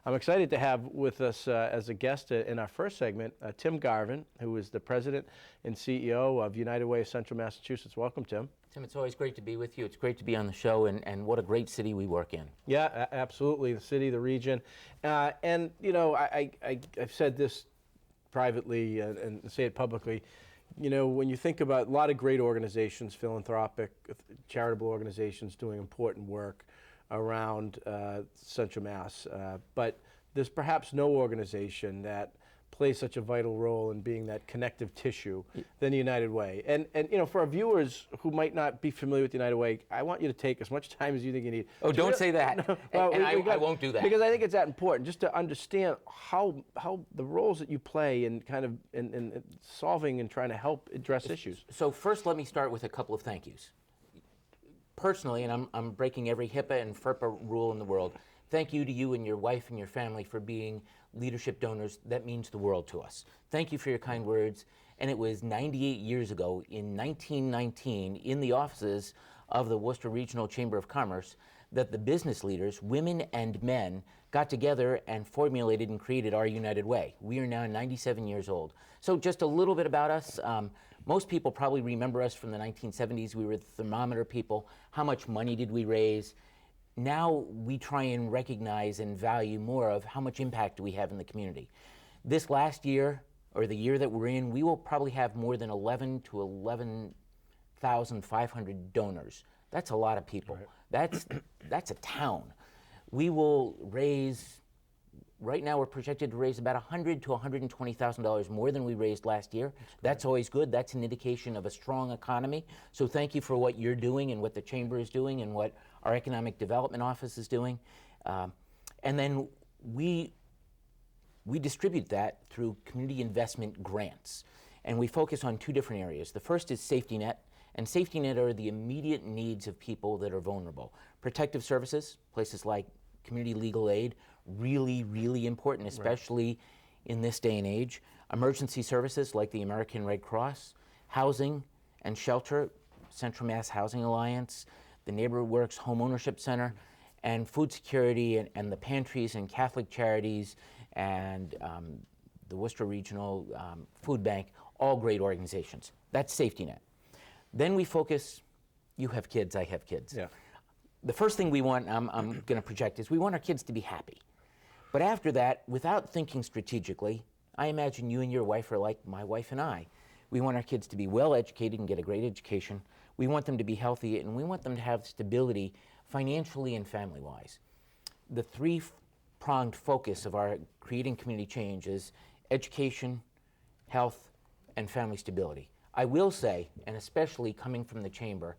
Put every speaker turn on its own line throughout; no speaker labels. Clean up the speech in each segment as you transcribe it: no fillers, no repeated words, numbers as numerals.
I'm excited to have with us as a guest in our first segment, Tim Garvin, who is the President and CEO of United Way of Central Massachusetts. Welcome, Tim.
Tim, it's always great to be with you. It's great to be on the show, and what a great city we work in.
Yeah, absolutely. The city, the region. And, you know, I've said this privately and say it publicly. You know, when you think about a lot of great organizations, philanthropic, charitable organizations doing important work around Central Mass, but there's perhaps no organization that plays such a vital role in being that connective tissue than the United Way. And you know, for our viewers who might not be familiar with the United Way, I want you to take as much time as you think you need.
Oh, don't say that. Well, I won't do that.
Because I think it's that important, just to understand how the roles that you play in kind of in solving and trying to help address issues.
So first, let me start with a couple of thank yous. Personally, and I'm breaking every HIPAA and FERPA rule in the world, thank you to you and your wife and your family for being leadership donors. That means the world to us. Thank you for your kind words. And it was 98 years ago, in 1919, in the offices of the Worcester Regional Chamber of Commerce, that the business leaders, women and men, got together and formulated and created our United Way. We are now 97 years old. So just a little bit about us. Most people probably remember us from the 1970s. We were the thermometer people. How much money did we raise? Now we try and recognize and value more of how much impact do we have in the community. This last year, or the year that we're in, we will probably have more than 11 to 11,500 donors. That's a lot of people. Right. That's a town. We will raise, right now we're projected to raise about $100,000 to $120,000 more than we raised last year. That's always good. That's an indication of a strong economy. So thank you for what you're doing and what the Chamber is doing and what our Economic Development Office is doing. And then we distribute that through community investment grants. And we focus on two different areas. The first is safety net. And safety net are the immediate needs of people that are vulnerable. Protective services, places like community legal aid, really, really important, especially in this day and age. Emergency services like the American Red Cross, housing and shelter, Central Mass Housing Alliance, the Neighborhood Works Home Ownership Center, and food security and the pantries and Catholic Charities and the Worcester Regional Food Bank, all great organizations. That's safety net. Then we focus, you have kids, I have kids. Yeah. The first thing we want, I'm going to project, is we want our kids to be happy. But after that, without thinking strategically, I imagine you and your wife are like my wife and I. We want our kids to be well educated and get a great education. We want them to be healthy, and we want them to have stability financially and family-wise. The three-pronged focus of our creating community change is education, health, and family stability. I will say, and especially coming from the Chamber,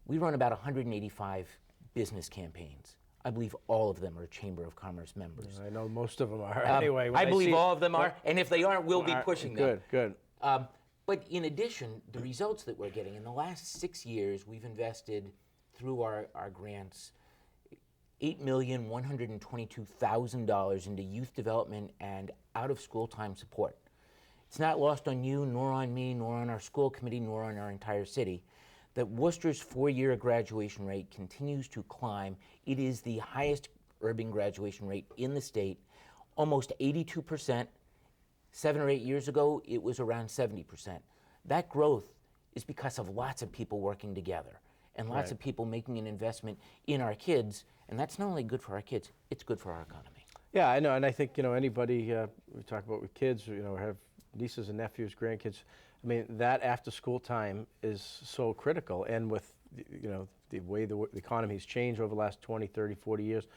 we run about 185 business campaigns. I believe all of them are Chamber of Commerce members.
I know most of them are. Anyway,
I believe all of them are, and if they aren't, we'll be pushing them.
Good.
But in addition, the results that we're getting, in the last 6 years, we've invested through our grants $8,122,000 into youth development and out-of-school time support. It's not lost on you, nor on me, nor on our school committee, nor on our entire city, that Worcester's four-year graduation rate continues to climb. It is the highest urban graduation rate in the state, almost 82%. 7 or 8 years ago, it was around 70%. That growth is because of lots of people working together and lots of people making an investment in our kids, and that's not only good for our kids, it's good for our economy.
Yeah, I know, and I think, you know, anybody, we talk about with kids, you know, have nieces and nephews, grandkids, I mean, that after-school time is so critical, and with, you know, the way the economy's changed over the last 20, 30, 40 years,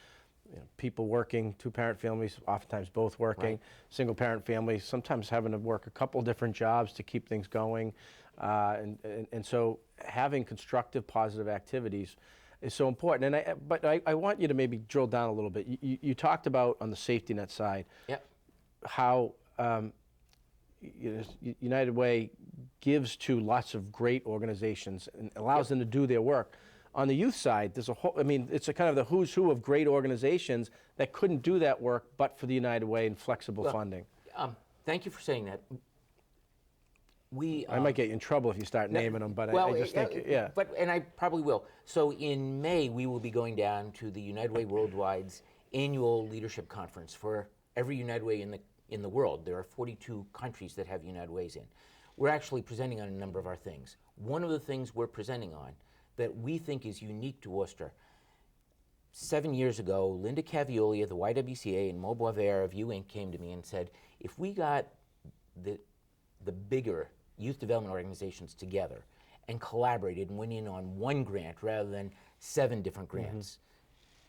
you know, people working, two-parent families, oftentimes both working, single-parent families, sometimes having to work a couple different jobs to keep things going, and so having constructive, positive activities is so important. And but I want you to maybe drill down a little bit. You talked about on the safety net side how United Way gives to lots of great organizations and allows them to do their work. On the youth side, there's a whole, I mean, it's a kind of the who's who of great organizations that couldn't do that work but for the United Way and flexible funding.
Thank you for saying that.
I might get you in trouble if you start naming them, but I just think,
and I probably will. So in May, we will be going down to the United Way Worldwide's annual leadership conference for every United Way in the world. There are 42 countries that have United Ways in. We're actually presenting on a number of our things. One of the things we're presenting on that we think is unique to Worcester, 7 years ago, Linda Cavioli of the YWCA and Mo Boisvert of U Inc. came to me and said, if we got the bigger youth development organizations together and collaborated and went in on one grant rather than 7 different grants,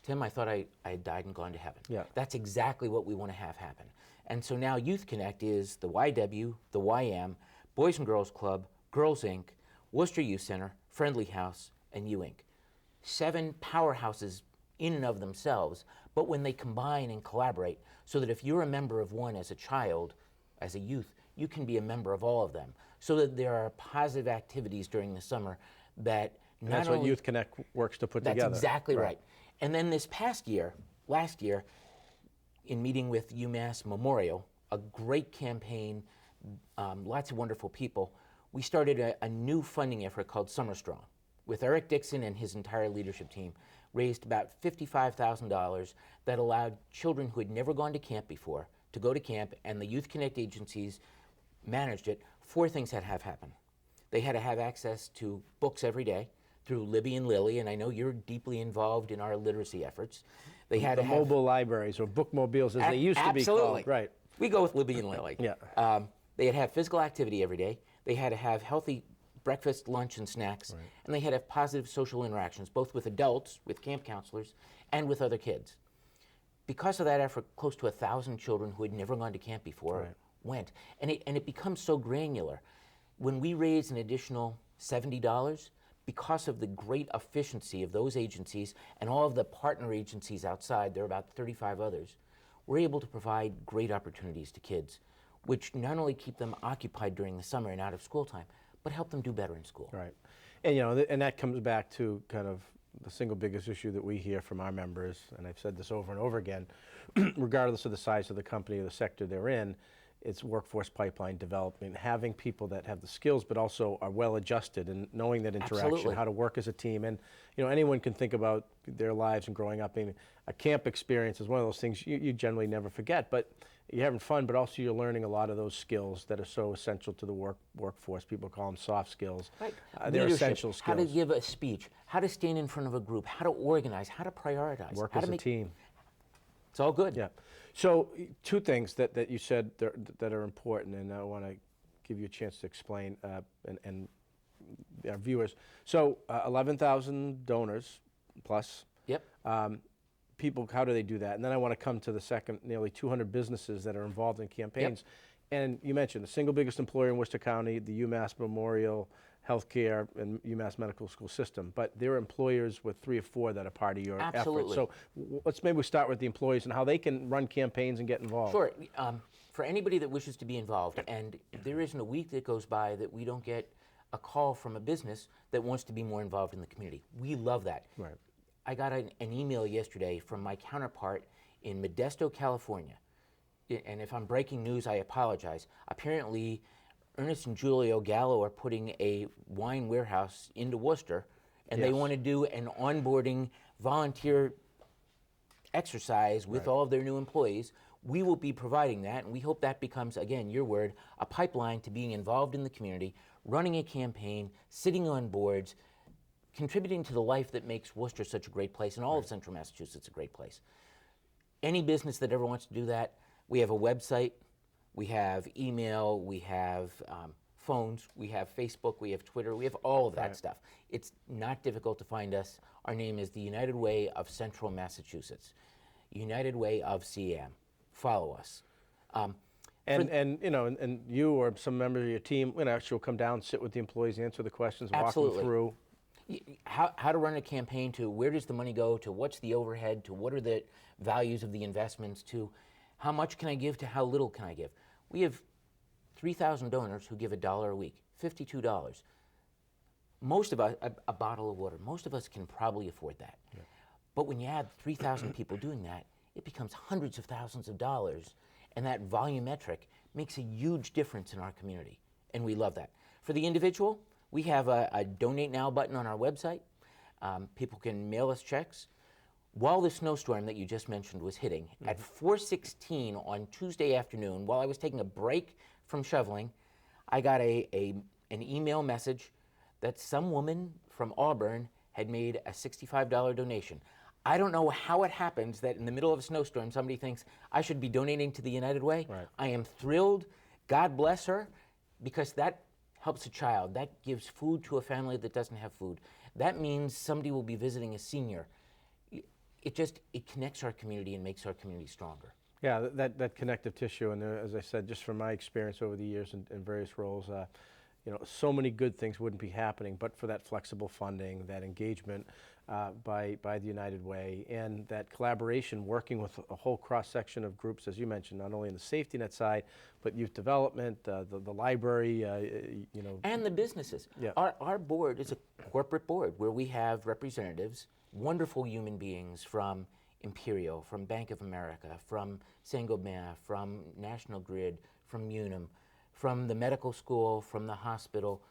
Tim, I thought I had died and gone to heaven.
Yeah.
That's exactly what we want to have happen. And so now Youth Connect is the YW, the YM, Boys and Girls Club, Girls Inc., Worcester Youth Center, Friendly House, and U Inc. 7 powerhouses in and of themselves, but when they combine and collaborate, so that if you're a member of one as a child, as a youth, you can be a member of all of them, so that there are positive activities during the summer that
And
not
that's
only
what Youth Connect works to put
that's
together.
exactly right. And then this past year, last year, in meeting with UMass Memorial, a great campaign, lots of wonderful people, we started a new funding effort called Summer Strong with Eric Dixon and his entire leadership team, raised about $55,000 that allowed children who had never gone to camp before to go to camp, and the Youth Connect agencies managed it. 4 things had to have happen. They had to have access to books every day through Libby and Lily, and I know you're deeply involved in our literacy efforts. They had
The
to have
mobile libraries, or bookmobiles as they used to be
absolutely.
called. Right.
We go with Libby and Lily.
Yeah.
They had to have physical activity every day. They had to have healthy breakfast, lunch, and snacks. Right. And they had to have positive social interactions, both with adults, with camp counselors, and with other kids. Because of that effort, close to 1,000 children who had never gone to camp before went. And it becomes so granular. When we raise an additional $70, because of the great efficiency of those agencies and all of the partner agencies outside, there are about 35 others, we're able to provide great opportunities to kids, which not only keep them occupied during the summer and out of school time, but help them do better in school.
Right. And and that comes back to kind of the single biggest issue that we hear from our members, and I've said this over and over again, regardless of the size of the company or the sector they're in, it's workforce pipeline development, having people that have the skills but also are well adjusted and knowing that interaction,
Absolutely.
how to work as a team. And anyone can think about their lives and growing up. I mean, a camp experience is one of those things you generally never forget, but you're having fun, but also you're learning a lot of those skills that are so essential to the workforce. People call them soft skills.
Right.
They're
Leadership,
essential skills.
how to give a speech, how to stand in front of a group, how to organize, how to prioritize.
Work
how
as
to
a
make,
team.
It's all good.
Yeah. So 2 things that you said that are important, and I want to give you a chance to explain and our viewers. So 11,000 donors plus.
Yep.
People, how do they do that? And then I want to come to the second, nearly 200 businesses that are involved in campaigns. Yep. And you mentioned the single biggest employer in Worcester County, the UMass Memorial Healthcare and UMass Medical School System, but there are employers with 3 or 4 that are part of your
Absolutely.
effort. So let's maybe start with the employees and how they can run campaigns and get involved.
Sure. For anybody that wishes to be involved, and there isn't a week that goes by that we don't get a call from a business that wants to be more involved in the community. We love that.
Right.
I got an email yesterday from my counterpart in Modesto, California. And if I'm breaking news, I apologize. Apparently, Ernest and Julio Gallo are putting a wine warehouse into Worcester, and they want to do an onboarding volunteer exercise with all of their new employees. We will be providing that, and we hope that becomes, again, your word, a pipeline to being involved in the community, running a campaign, sitting on boards, contributing to the life that makes Worcester such a great place, and all of Central Massachusetts a great place. Any business that ever wants to do that, we have a website, we have email, we have phones, we have Facebook, we have Twitter, we have all of that stuff. It's not difficult to find us. Our name is the United Way of Central Massachusetts, United Way of CM. Follow us.
And you or some member of your team, actually will come down, sit with the employees, answer the questions,
Absolutely.
walk them through.
How to run a campaign, to where does the money go, to what's the overhead, to what are the values of the investments, to how much can I give, to how little can I give. We have 3,000 donors who give $1 a week, $52. Most of us, a bottle of water, most of us can probably afford that. Yeah. But when you add 3,000 people doing that, it becomes hundreds of thousands of dollars, and that volumetric makes a huge difference in our community, and we love that. For the individual, we have a Donate Now button on our website. People can mail us checks. while the snowstorm that you just mentioned was hitting, at 4:16 on Tuesday afternoon, while I was taking a break from shoveling, I got an email message that some woman from Auburn had made a $65 donation. I don't know how it happens that in the middle of a snowstorm somebody thinks I should be donating to the United Way.
Right.
I am thrilled. God bless her, because that helps a child. That gives food to a family that doesn't have food. That means somebody will be visiting a senior. It connects our community and makes our community stronger.
Yeah, that connective tissue, and as I said, just from my experience over the years in various roles, so many good things wouldn't be happening but for that flexible funding, that engagement by the United Way, and that collaboration, working with a whole cross-section of groups, as you mentioned, not only in the safety net side, but youth development, the library,
And the businesses.
Yeah.
Our board is a corporate board where we have representatives, wonderful human beings from Imperial, from Bank of America, from Saint-Gobain, from National Grid, from Unum, from the medical school, from the hospital,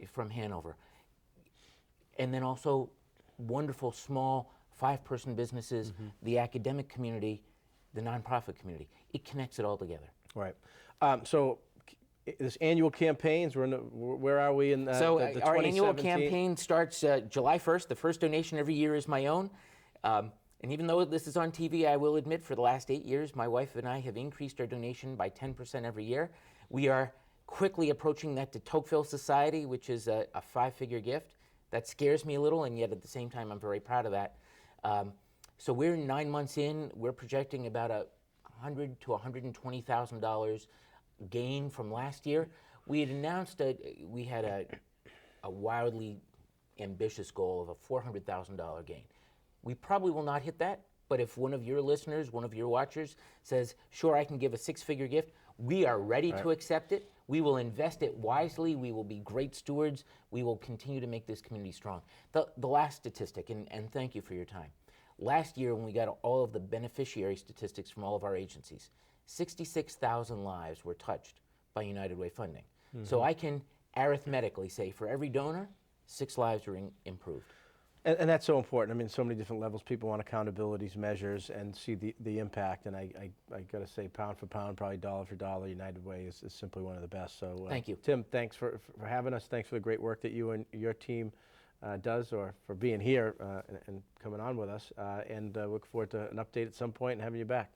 from Hanover. And then also wonderful small 5-person businesses, the academic community, the nonprofit community. It connects it all together.
Right. So this annual campaigns, where are we in the
So
the
our annual
2017?
campaign starts July 1st. The first donation every year is my own. And even though this is on TV, I will admit for the last 8 years, my wife and I have increased our donation by 10% every year. We are quickly approaching that to Tocqueville Society, which is a 5-figure gift. That scares me a little, and yet at the same time, I'm very proud of that. So we're 9 months in. We're projecting about $100,000 to $120,000 gain from last year. We had announced that we had a wildly ambitious goal of a $400,000 gain. We probably will not hit that, but if one of your listeners, one of your watchers says, sure, I can give a 6-figure gift, we are ready to accept it. We will invest it wisely. We will be great stewards. We will continue to make this community strong. The last statistic, and thank you for your time. Last year, when we got all of the beneficiary statistics from all of our agencies, 66,000 lives were touched by United Way funding. So I can arithmetically say for every donor, 6 lives are improved.
And that's so important. I mean, so many different levels. People want accountabilities, measures, and see the impact. And I got to say, pound for pound, probably dollar for dollar, United Way is simply one of the best. So
Thank you.
Tim, thanks for having us. Thanks for the great work that you and your team does, or for being here and coming on with us. And look forward to an update at some point and having you back.